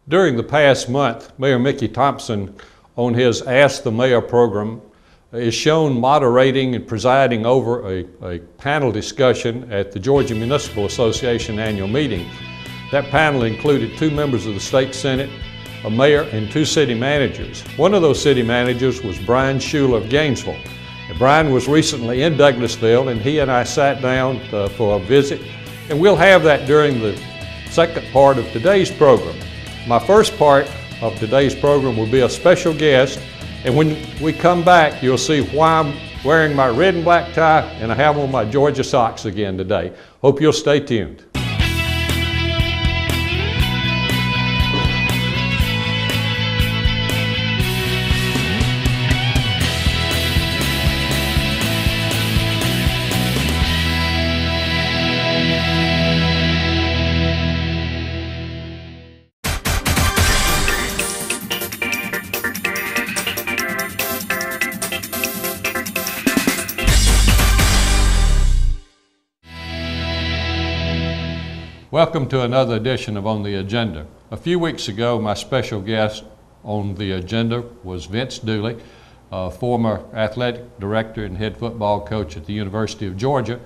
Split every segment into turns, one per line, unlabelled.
During the past month, Mayor Mickey Thompson, on his Ask the Mayor program, is shown moderating and presiding over a panel discussion at the Georgia Municipal Association annual meeting. That panel included 2 members of the state senate, a mayor, and 2 city managers. One of those city managers was Bryan Shuler of Gainesville. And Bryan was recently in Douglasville, and he and I sat down for a visit, and we'll have that during the second part of today's program. My first part of today's program will be a special guest, and when we come back, you'll see why I'm wearing my red and black tie and I have on my Georgia socks again today. Hope you'll stay tuned. Welcome to another edition of On the Agenda. A few weeks ago, my special guest on the agenda was Vince Dooley, former athletic director and head football coach at the University of Georgia.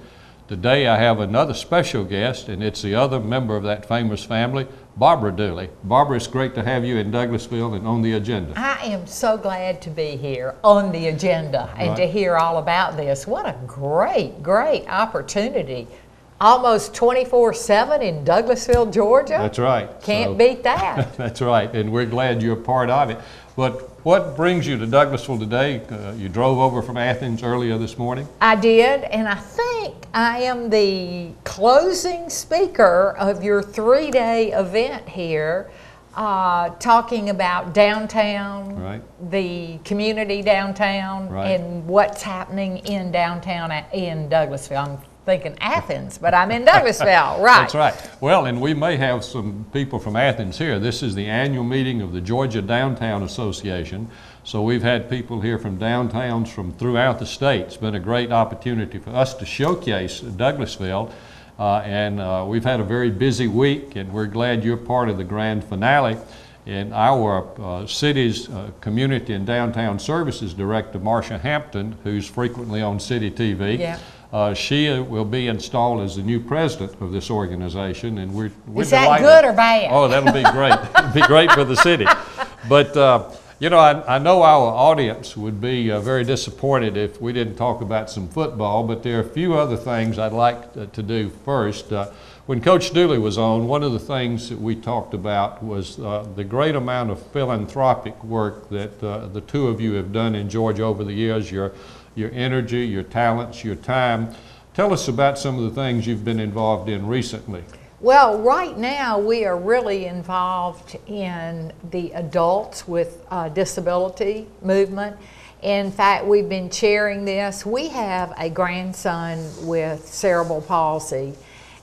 Today I have another special guest, and it's the other member of that famous family, Barbara Dooley. Barbara, it's great to have you in Douglasville and on the agenda.
I am so glad to be here on the agenda and to hear all about this. What a great, great opportunity. Almost 24/7 in Douglasville, Georgia.
That's right.
Can't beat that.
That's right, and we're glad you're a part of it. But what brings you to Douglasville today? You drove over from Athens earlier this morning?
I did, and I think I am the closing speaker of your 3-day event here, talking about downtown,
right,
the community downtown,
right,
and what's happening in downtown in Douglasville. I'm thinking Athens, but I'm in Douglasville, right?
That's right. Well, and we may have some people from Athens here. This is the annual meeting of the Georgia Downtown Association. So we've had people here from downtowns from throughout the state. It's been a great opportunity for us to showcase Douglasville. And we've had a very busy week, and we're glad you're part of the grand finale. And our city's community and downtown services director, Marcia Hampton, who's frequently on City TV,
yeah.
She will be installed as the new president of this organization, and we're
Is that
delighted.
good or bad?
Oh, that'll be great. It'll be great for the city. But you know, I know our audience would be very disappointed if we didn't talk about some football, but there are a few other things I'd like to do first. When Coach Dooley was on, one of the things that we talked about was the great amount of philanthropic work that the 2 of you have done in Georgia over the years, your energy, your talents, your time. Tell us about some of the things you've been involved in recently.
Well, right now we are really involved in the adults with disability movement. In fact, we've been chairing this. We have a grandson with cerebral palsy,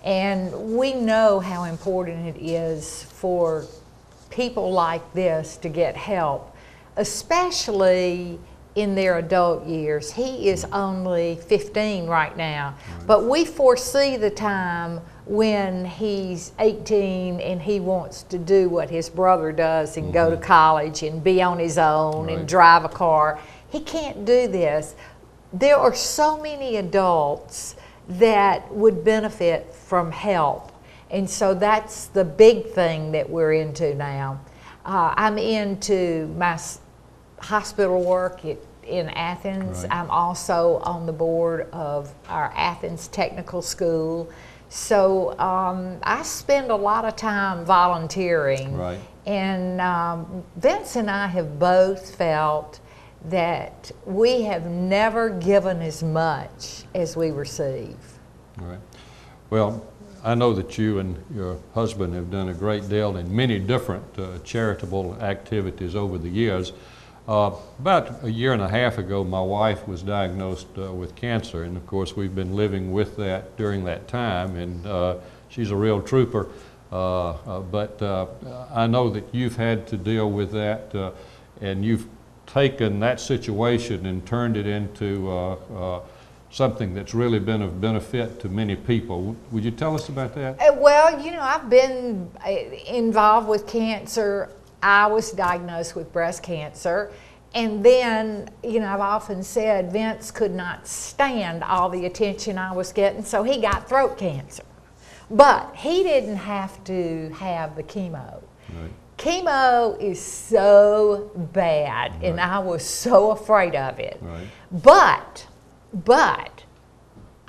and we know how important it is for people like this to get help, especially in their adult years. He is only 15 right now, but we foresee the time when he's 18 and he wants to do what his brother does and go to college and be on his own and drive a car. He can't do this. There are so many adults that would benefit from help, and so that's the big thing that we're into now. I'm into my hospital work in Athens.
Right.
I'm also on the board of our Athens Technical School. So I spend a lot of time volunteering.
Right.
And Vince and I have both felt that we have never given as much as we receive.
All right. Well, I know that you and your husband have done a great deal in many different charitable activities over the years. About a year and a half ago, my wife was diagnosed with cancer, and of course we've been living with that during that time, and she's a real trooper. But I know that you've had to deal with that, and you've taken that situation and turned it into something that's really been of benefit to many people. Would you tell us about that?
Well, you know, I've been involved with cancer. I was diagnosed with breast cancer. And then, you know, I've often said Vince could not stand all the attention I was getting, so he got throat cancer. But he didn't have to have the chemo.
Right.
Chemo is so bad,
Right.
and I was so afraid of it.
Right.
But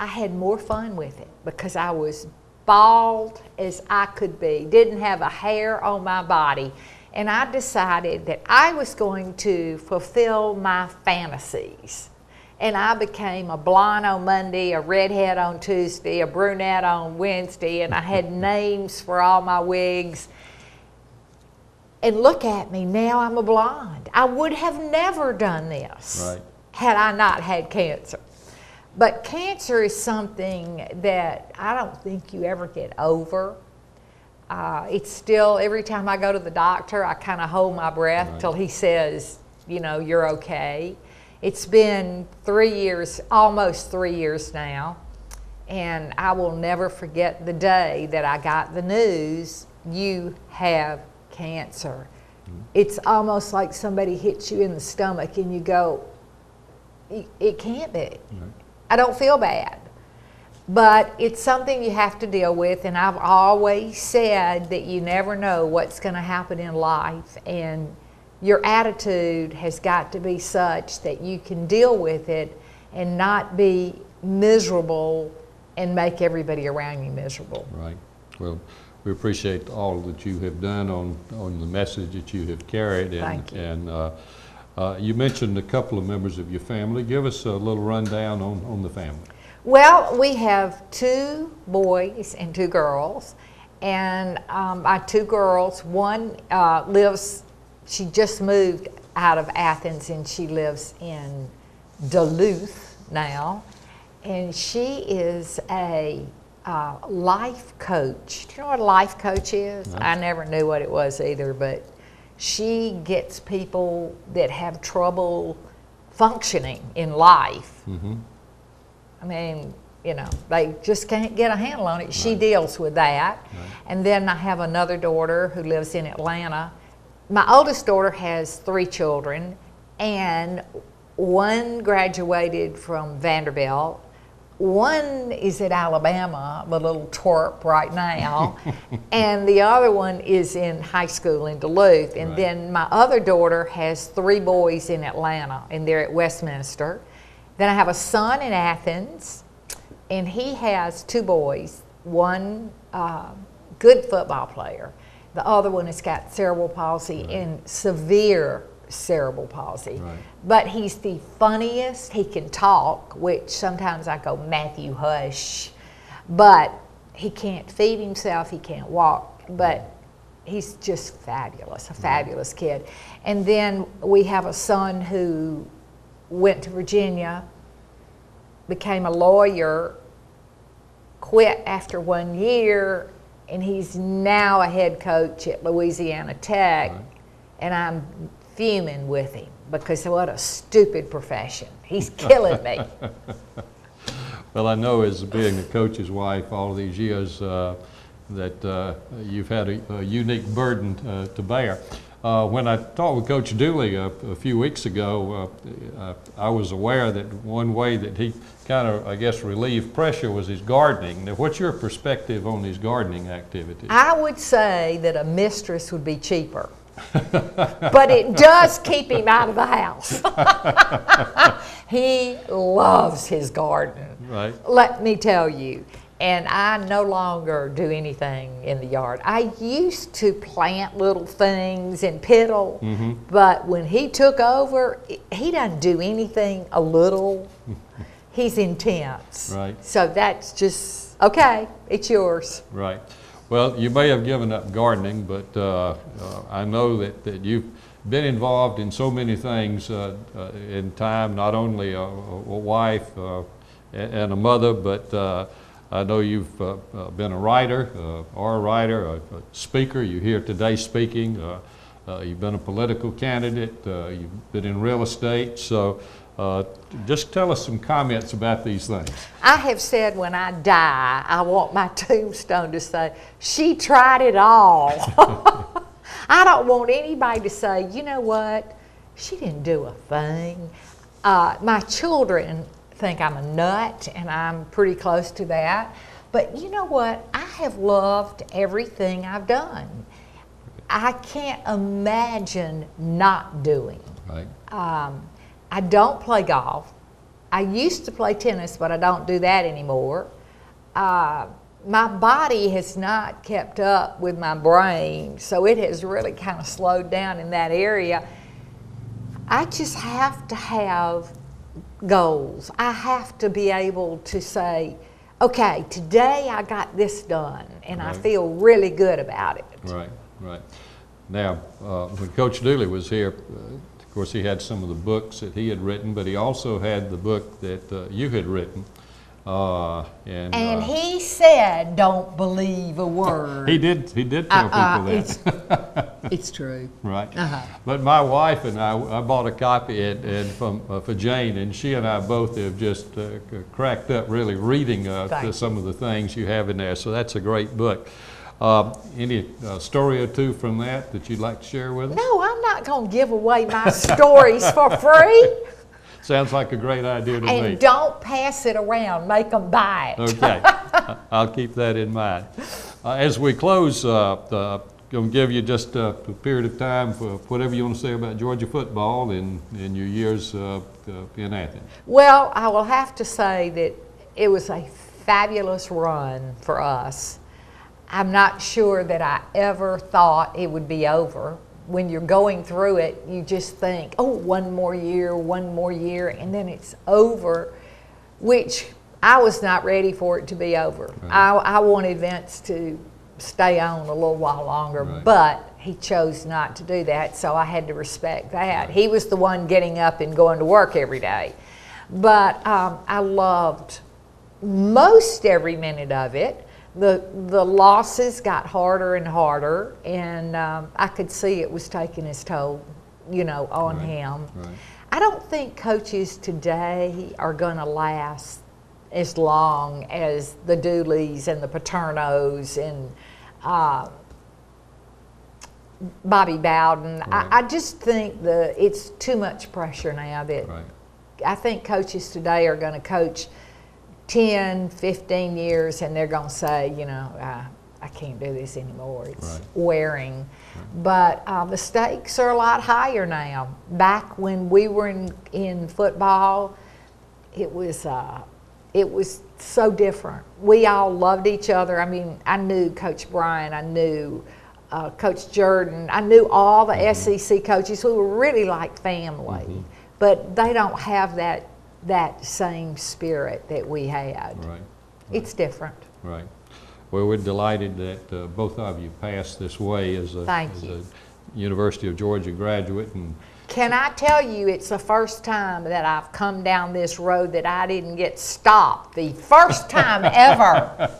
I had more fun with it because I was bald as I could be, didn't have a hair on my body. And I decided that I was going to fulfill my fantasies. And I became a blonde on Monday, a redhead on Tuesday, a brunette on Wednesday, and I had names for all my wigs. And look at me, now I'm a blonde. I would have never done this
Right.
had I not had cancer. But cancer is something that I don't think you ever get over. It's still, every time I go to the doctor, I kind of hold my breath
Right.
till he says, you know, you're okay. It's been 3 years, almost 3 years now, and I will never forget the day that I got the news, you have cancer. Mm-hmm. It's almost like somebody hits you in the stomach and you go, it can't be. Right. I don't feel bad. But it's something you have to deal with, and I've always said that you never know what's going to happen in life, and your attitude has got to be such that you can deal with it and not be miserable and make everybody around you miserable.
Right. Well, we appreciate all that you have done on the message that you have carried. And,
Thank you.
And you mentioned a couple of members of your family. Give us a little rundown on the family.
Well, we have 2 boys and 2 girls, and my 2 girls, one lives, she just moved out of Athens and she lives in Duluth now, and she is a life coach. Do you know what a life coach is?
No.
I never knew what it was either, but she gets people that have trouble functioning in life. Mm-hmm. I mean, you know, they just can't get a handle on it. She
Right.
deals with that. Right. And then I have another daughter who lives in Atlanta. My oldest daughter has 3 children, and one graduated from Vanderbilt. One is at Alabama, the little twerp right now, and the other one is in high school in Duluth. And
Right.
then my other daughter has 3 boys in Atlanta, and they're at Westminster. Then I have a son in Athens, and he has 2 boys. One good football player. The other one has got cerebral palsy
Right.
and severe cerebral palsy.
Right.
But he's the funniest. He can talk, which sometimes I go, Matthew, hush. But he can't feed himself, he can't walk. But he's just fabulous, a fabulous kid. And then we have a son who went to Virginia, became a lawyer, quit after 1 year, and he's now a head coach at Louisiana Tech.
Right.
And I'm fuming with him because what a stupid profession. He's killing me.
Well, I know as being a coach's wife all these years that you've had a unique burden to bear. When I talked with Coach Dooley a few weeks ago, I was aware that one way that he kind of, I guess, relieved pressure was his gardening. Now, what's your perspective on his gardening activities?
I would say that a mistress would be cheaper. But it does keep him out of the house. He loves his garden.
Right.
Let me tell you. And I no longer do anything in the yard. I used to plant little things and piddle, but when he took over, he doesn't do anything a little. He's intense.
Right.
So that's just, okay, it's yours.
Right. Well, you may have given up gardening, but I know that you've been involved in so many things in time, not only a wife and a mother, but I know you've been a writer, a speaker. You're here today speaking. You've been a political candidate. You've been in real estate. So just tell us some comments about these things.
I have said when I die, I want my tombstone to say, she tried it all. I don't want anybody to say, you know what, she didn't do a thing. My children think I'm a nut, and I'm pretty close to that. But you know what, I have loved everything I've done. I can't imagine not doing.
Right.
I don't play golf. I used to play tennis, but I don't do that anymore. My body has not kept up with my brain, so it has really kind of slowed down in that area. I just have to have goals. I have to be able to say, okay, today I got this done, and I feel really good about it.
Right, right. Now, when Coach Dooley was here, of course, he had some of the books that he had written, but he also had the book that you had written. And
he said, don't believe a word.
He did tell people that.
It's true.
Right. But my wife and I bought a copy and for Jane, and she and I both have just cracked up really reading some of the things you have in there. So that's a great book. Any story or two from that you'd like to share with us?
No, I'm not going to give away my stories for free.
Sounds like a great idea to me.
And don't pass it around. Make them buy it.
Okay. I'll keep that in mind. As we close, I'm going to give you just a period of time for whatever you want to say about Georgia football in your years in Athens.
Well, I will have to say that it was a fabulous run for us. I'm not sure that I ever thought it would be over. When you're going through it, you just think, oh, one more year, and then it's over, which I was not ready for it to be over. Right. I wanted Vince to stay on a little while longer, but he chose not to do that, so I had to respect that. He was the one getting up and going to work every day. But I loved most every minute of it. The losses got harder and harder, and I could see it was taking its toll, on him. Right. I don't think coaches today are going to last as long as the Dooleys and the Paternos and Bobby Bowden. I just think it's too much pressure now that I think coaches today are going to coach 10, 15 years, and they're going to say, I can't do this anymore. It's wearing. But the stakes are a lot higher now. Back when we were in football, it was so different. We all loved each other. I mean, I knew Coach Bryan. I knew Coach Jordan. I knew all the SEC coaches. We were really like family. But they don't have that same spirit that we had. Right. It's different.
Right. Well, we're delighted that both of you passed this way as a University of Georgia graduate. And
can I tell you, it's the first time that I've come down this road that I didn't get stopped. The first time ever.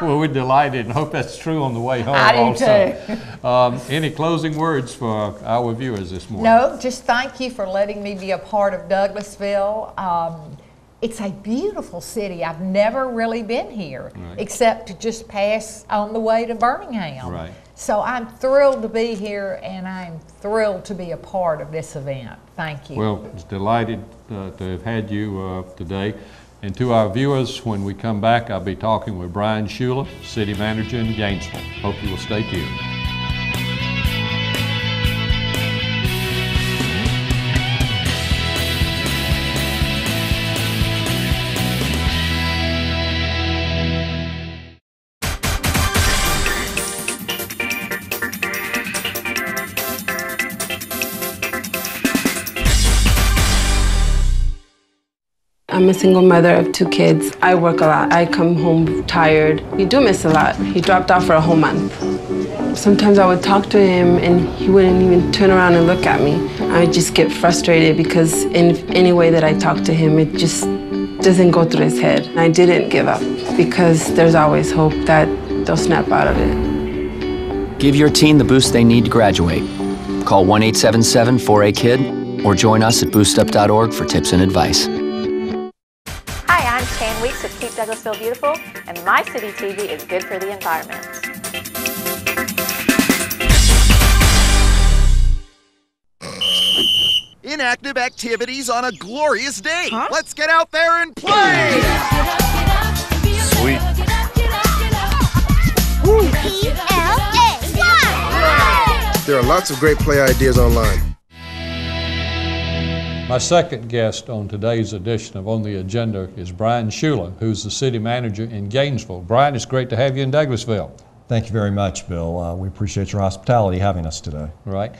Well, we're delighted and hope that's true on the way home.
I do
also. Too. Any closing words for our viewers this morning?
No, just thank you for letting me be a part of Douglasville. It's a beautiful city. I've never really been here except to just pass on the way to Birmingham. Right. So I'm thrilled to be here, and I'm thrilled to be a part of this event. Thank you.
Well, it's delighted to have had you today. And to our viewers, when we come back, I'll be talking with Bryan Shuler, City Manager in Gainesville. Hope you will stay tuned.
I'm a single mother of 2 kids. I work a lot. I come home tired. We do miss a lot. He dropped off for a whole month. Sometimes I would talk to him and he wouldn't even turn around and look at me. I just get frustrated because in any way that I talk to him, it just doesn't go through his head. I didn't give up because there's always hope that they'll snap out of it.
Give your team the boost they need to graduate.
Call 1-877-4AKID or join us at boostup.org for tips and advice.
Hi, I'm Shan Weeks with Keep Douglasville Beautiful, and My City TV is good for the environment.
Inactive activities on a glorious day. Huh? Let's get out there and play!
Sweet. There are lots of great play ideas online.
My second guest on today's edition of On the Agenda is Bryan Shuler, who's the city manager in Gainesville. Bryan, it's great to have you in Douglasville.
Thank you very much, Bill. We appreciate your hospitality having us today.
Right.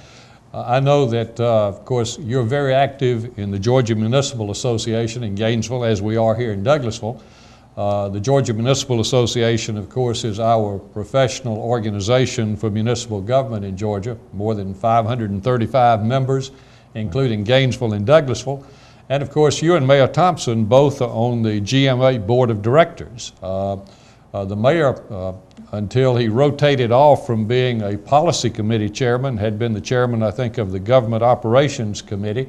I know that, of course, you're very active in the Georgia Municipal Association in Gainesville, as we are here in Douglasville. The Georgia Municipal Association, of course, is our professional organization for municipal government in Georgia, more than 535 members, including Gainesville and Douglasville. And of course, you and Mayor Thompson both are on the GMA Board of Directors. The mayor, until he rotated off from being a policy committee chairman, had been the chairman, I think, of the Government Operations Committee.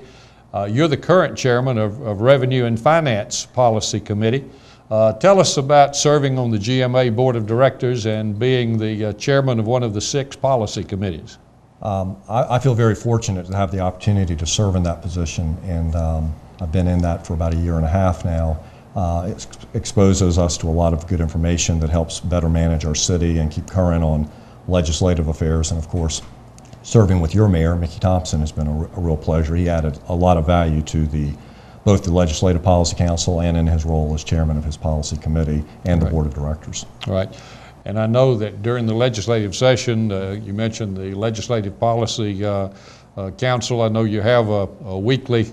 You're the current chairman of Revenue and Finance Policy Committee. Tell us about serving on the GMA Board of Directors and being the chairman of one of the 6 policy committees.
I feel very fortunate to have the opportunity to serve in that position, and I've been in that for about a year and a half now. It exposes us to a lot of good information that helps better manage our city and keep current on legislative affairs. And of course, serving with your mayor, Mickey Thompson, has been a real pleasure. He added a lot of value to both the Legislative Policy Council and in his role as chairman of his policy committee and the board of directors.
Right. And I know that during the legislative session, you mentioned the Legislative Policy Council. I know you have a weekly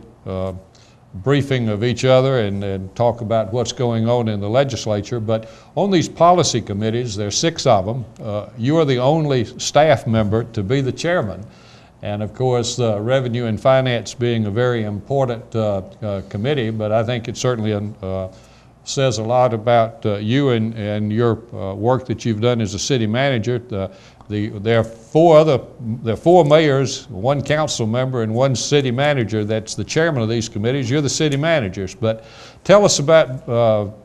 briefing of each other and talk about what's going on in the legislature. But on these policy committees, there are 6 of them. You are the only staff member to be the chairman. And of course, Revenue and Finance being a very important committee, but I think it certainly says a lot about you and your work that you've done as a city manager. There are 4 mayors, 1 council member, and 1 city manager that's the chairman of these committees. You're the city managers. But tell us about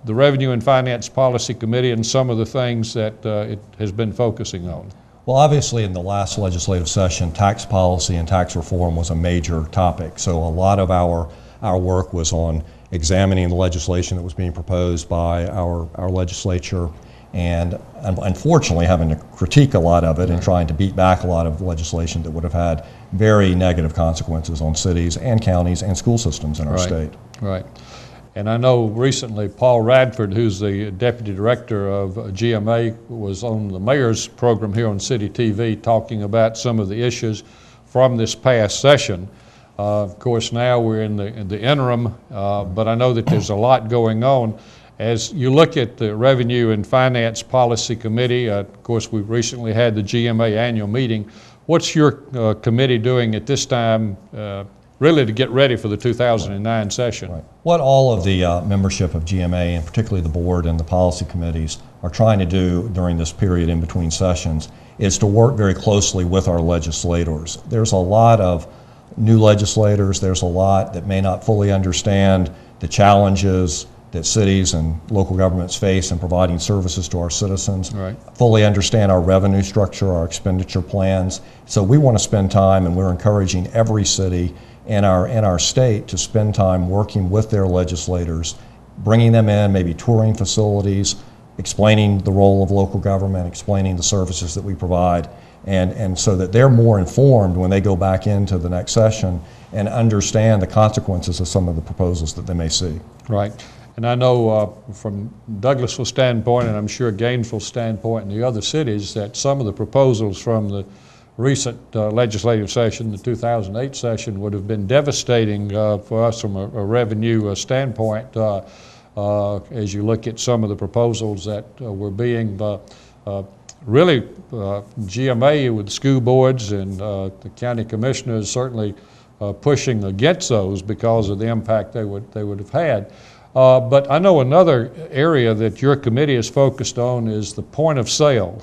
the Revenue and Finance Policy Committee and some of the things that it has been focusing on.
Well, obviously in the last legislative session, tax policy and tax reform was a major topic. So a lot of our work was on examining the legislation that was being proposed by our legislature, and unfortunately having to critique a lot of it and trying to beat back a lot of legislation that would have had very negative consequences on cities and counties and school systems in our state.
Right. And I know recently Paul Radford, who's the deputy director of GMA, was on the mayor's program here on City TV talking about some of the issues from this past session. Of course, now we're in the interim, but I know that there's a lot going on. As you look at the Revenue and Finance Policy Committee, of course, we recently had the GMA annual meeting. What's your committee doing at this time really to get ready for the 2009 session?
Right. What all of the membership of GMA, and particularly the board and the policy committees, are trying to do during this period in between sessions is to work very closely with our legislators. There's a lot of new legislators, there's a lot that may not fully understand the challenges that cities and local governments face in providing services to our citizens, fully understand our revenue structure, our expenditure plans. So we want to spend time, and we're encouraging every city in our state to spend time working with their legislators, bringing them in, maybe touring facilities, explaining the role of local government, explaining the services that we provide, and so that they're more informed when they go back into the next session and understand the consequences of some of the proposals that they may see.
Right. And I know from Douglasville standpoint, and I'm sure Gainesville standpoint and the other cities, that some of the proposals from the recent legislative session, the 2008 session, would have been devastating for us from a revenue standpoint as you look at some of the proposals that were being really GMA with school boards and the county commissioners certainly pushing against those because of the impact they would have had. But I know another area that your committee is focused on is the point of sale.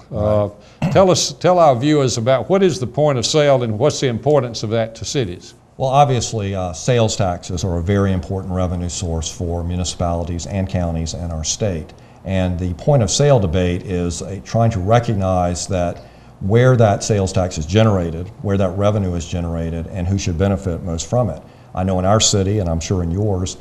Tell our viewers about what is the point of sale and what's the importance of that to cities.
Well, obviously, sales taxes are a very important revenue source for municipalities and counties in our state. And the point of sale debate is trying to recognize that where that sales tax is generated, where that revenue is generated, and who should benefit most from it. I know in our city, and I'm sure in yours,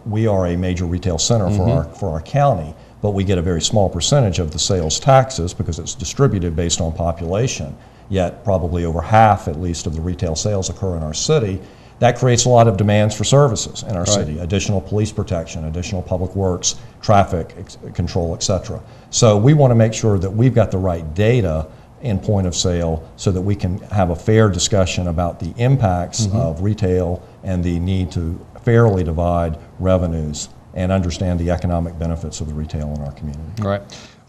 we are a major retail center for our county, but we get a very small percentage of the sales taxes because it's distributed based on population. Yet probably over half, at least, of the retail sales occur in our city. That creates a lot of demands for services in our city, additional police protection, additional public works, traffic control, etc. So we want to make sure that we've got the right data in point of sale so that we can have a fair discussion about the impacts of retail and the need to fairly divide revenues and understand the economic benefits of the retail in our community.
Right.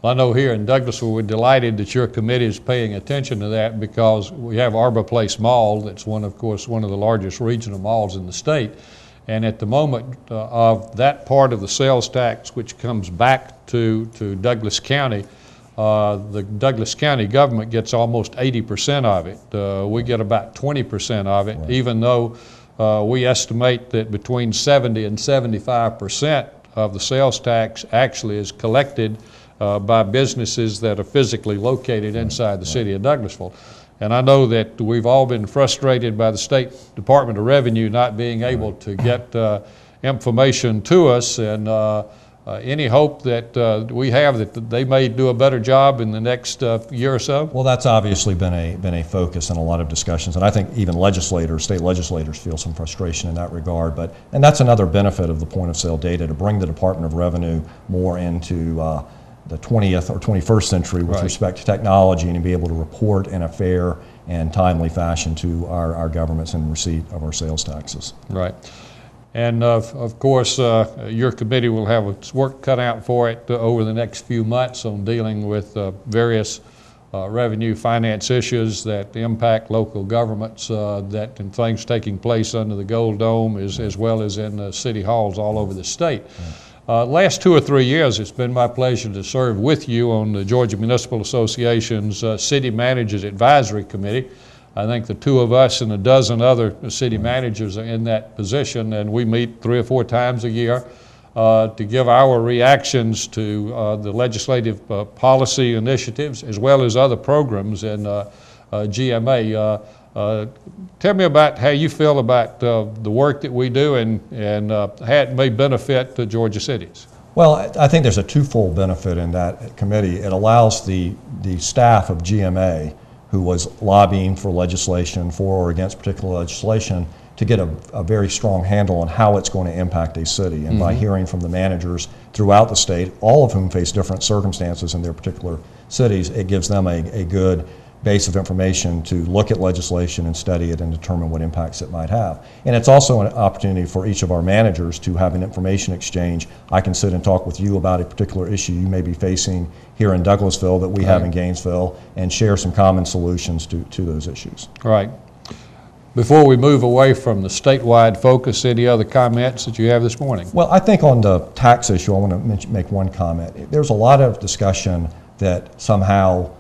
Well, I know here in Douglasville, we're delighted that your committee is paying attention to that because we have Arbor Place Mall that's of course, one of the largest regional malls in the state. And at the moment of that part of the sales tax which comes back to Douglas County, the Douglas County government gets almost 80% of it. We get about 20% of it, even though we estimate that between 70 and 75% of the sales tax actually is collected by businesses that are physically located inside the city of Douglasville. And I know that we've all been frustrated by the State Department of Revenue not being able to get information to us, and any hope that we have that they may do a better job in the next year or so?
Well, that's obviously been a focus in a lot of discussions, and I think even legislators, state legislators, feel some frustration in that regard. And that's another benefit of the point of sale data, to bring the Department of Revenue more into the 20th or 21st century with respect to technology, and to be able to report in a fair and timely fashion to our governments in receipt of our sales taxes.
Right. And of course, your committee will have its work cut out for it over the next few months on dealing with various revenue finance issues that impact local governments, and things taking place under the Gold Dome as well as in city halls all over the state. Last 2 or 3 years, it's been my pleasure to serve with you on the Georgia Municipal Association's City Managers Advisory Committee. I think the two of us and a dozen other city managers are in that position, and we meet 3 or 4 times a year to give our reactions to the legislative policy initiatives as well as other programs in GMA. Tell me about how you feel about the work that we do and how it may benefit the Georgia cities.
Well, I think there's a twofold benefit in that committee. It allows the staff of GMA, who was lobbying for legislation, for or against particular legislation, to get a very strong handle on how it's going to impact a city. And by hearing from the managers throughout the state, all of whom face different circumstances in their particular cities, it gives them a good base of information to look at legislation and study it and determine what impacts it might have. And it's also an opportunity for each of our managers to have an information exchange. I can sit and talk with you about a particular issue you may be facing here in Douglasville that we have in Gainesville, and share some common solutions to those issues.
Right. Before we move away from the statewide focus, any other comments that you have this morning?
Well, I think on the tax issue, I want to make one comment. There's a lot of discussion that somehow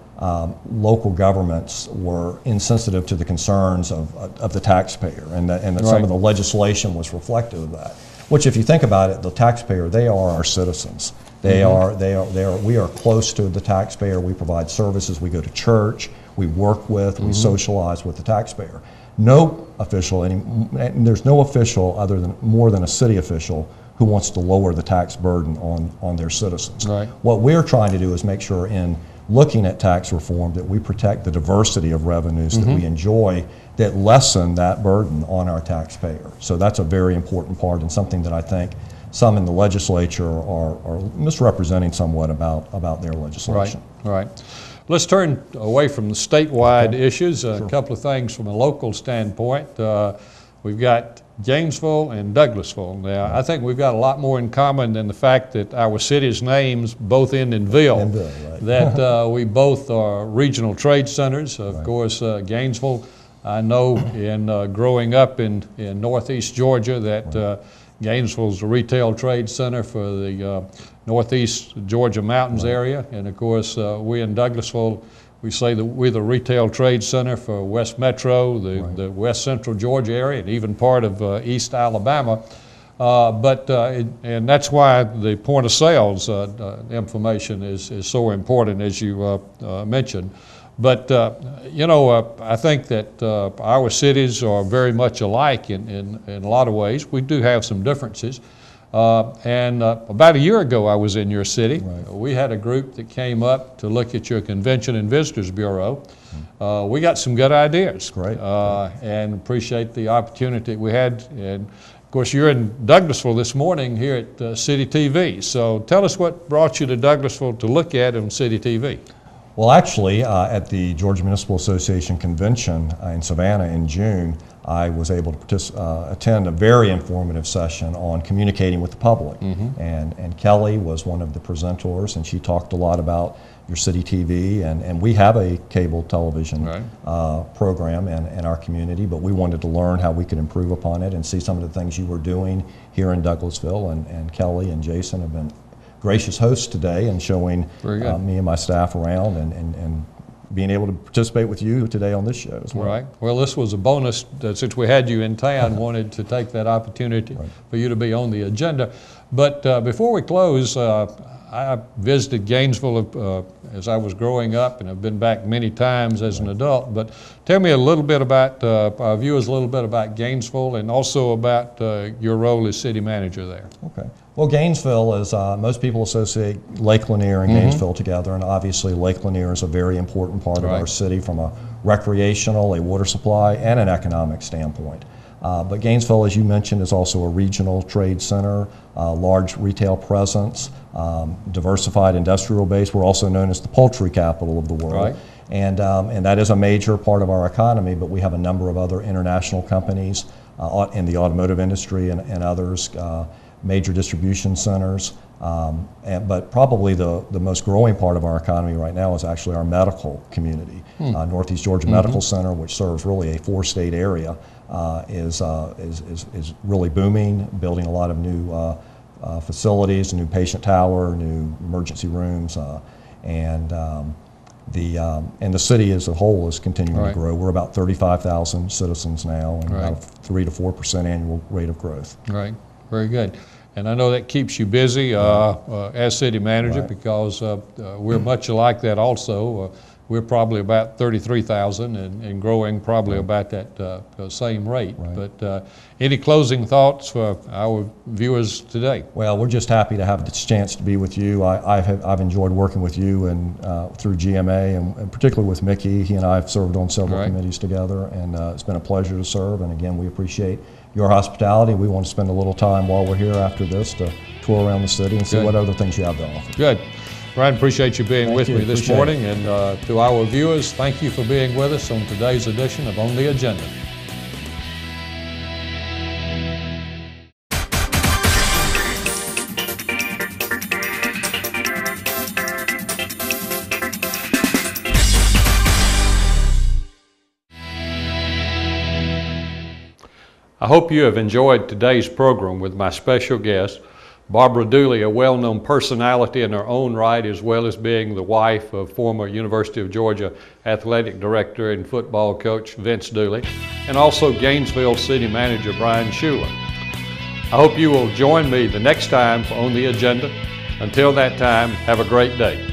local governments were insensitive to the concerns of the taxpayer, and that some of the legislation was reflective of that. Which, if you think about it, the taxpayer, they are our citizens. We are close to the taxpayer. We provide services. We go to church. We work with. We socialize with the taxpayer. No official, and there's no official more than a city official who wants to lower the tax burden on their citizens.
Right.
What we're trying to do is make sure in looking at tax reform that we protect the diversity of revenues that we enjoy that lessen that burden on our taxpayer. So that's a very important part, and something that I think some in the legislature are misrepresenting somewhat about their legislation.
Right. Let's turn away from the statewide issues. A couple of things from a local standpoint. We've got Gainesville and Douglasville. Now, I think we've got a lot more in common than the fact that our cities' names both end in Ville. That we both are regional trade centers. Of course, Gainesville, I know in growing up in northeast Georgia that Gainesville's a retail trade center for the northeast Georgia mountains area, and of course we in Douglasville, we say that we're the retail trade center for West Metro, the West Central Georgia area, and even part of East Alabama. And that's why the point of sales information is so important, as you mentioned. But you know, I think that our cities are very much alike in a lot of ways. We do have some differences. About a year ago, I was in your city. We had a group that came up to look at your Convention and Visitors Bureau. We got some good ideas.
Great.
And appreciate the opportunity we had. And of course, you're in Douglasville this morning here at City TV. So tell us what brought you to Douglasville to look at on City TV.
Well, actually, at the Georgia Municipal Association Convention in Savannah in June, I was able to attend a very informative session on communicating with the public. And Kelly was one of the presenters, and she talked a lot about your City TV, and we have a cable television program in our community, but we wanted to learn how we could improve upon it and see some of the things you were doing here in Douglasville, and Kelly and Jason have been gracious hosts today and showing me and my staff around and being able to participate with you today on this show as well.
Right. Well, this was a bonus that since we had you in town, wanted to take that opportunity for you to be on the agenda. But before we close, I visited Gainesville as I was growing up, and I've been back many times as an adult. But tell me a little bit about, our viewers, a little bit about Gainesville and also about your role as city manager there.
Okay. Well, Gainesville is, most people associate Lake Lanier and Gainesville together, and obviously Lake Lanier is a very important part of our city from a recreational, a water supply, and an economic standpoint. But Gainesville, as you mentioned, is also a regional trade center, large retail presence, diversified industrial base. We're also known as the poultry capital of the world. And that is a major part of our economy, but we have a number of other international companies in the automotive industry and others, major distribution centers. But probably the most growing part of our economy right now is actually our medical community. Northeast Georgia Medical Center, which serves really a 4-state area, is really booming, building a lot of new facilities, a new patient tower, new emergency rooms, and the city as a whole is continuing to grow. We're about 35,000 citizens now, and about a 3 to 4% annual rate of growth.
Right, very good. And I know that keeps you busy as city manager because we're much like that also. We're probably about 33,000 and growing probably about that same rate. But any closing thoughts for our viewers today?
Well, we're just happy to have this chance to be with you. I've enjoyed working with you and through GMA, and particularly with Mickey. He and I have served on several committees together, and it's been a pleasure to serve. And again, we appreciate your hospitality. We want to spend a little time while we're here after this to tour around the city and see what other things you have to offer.
Good. Bryan, appreciate you being with me this morning. And to our viewers, thank you for being with us on today's edition of On the Agenda. I hope you have enjoyed today's program with my special guest, Barbara Dooley, a well-known personality in her own right, as well as being the wife of former University of Georgia athletic director and football coach Vince Dooley, and also Gainesville City Manager Bryan Shuler. I hope you will join me the next time on the agenda. Until that time, have a great day.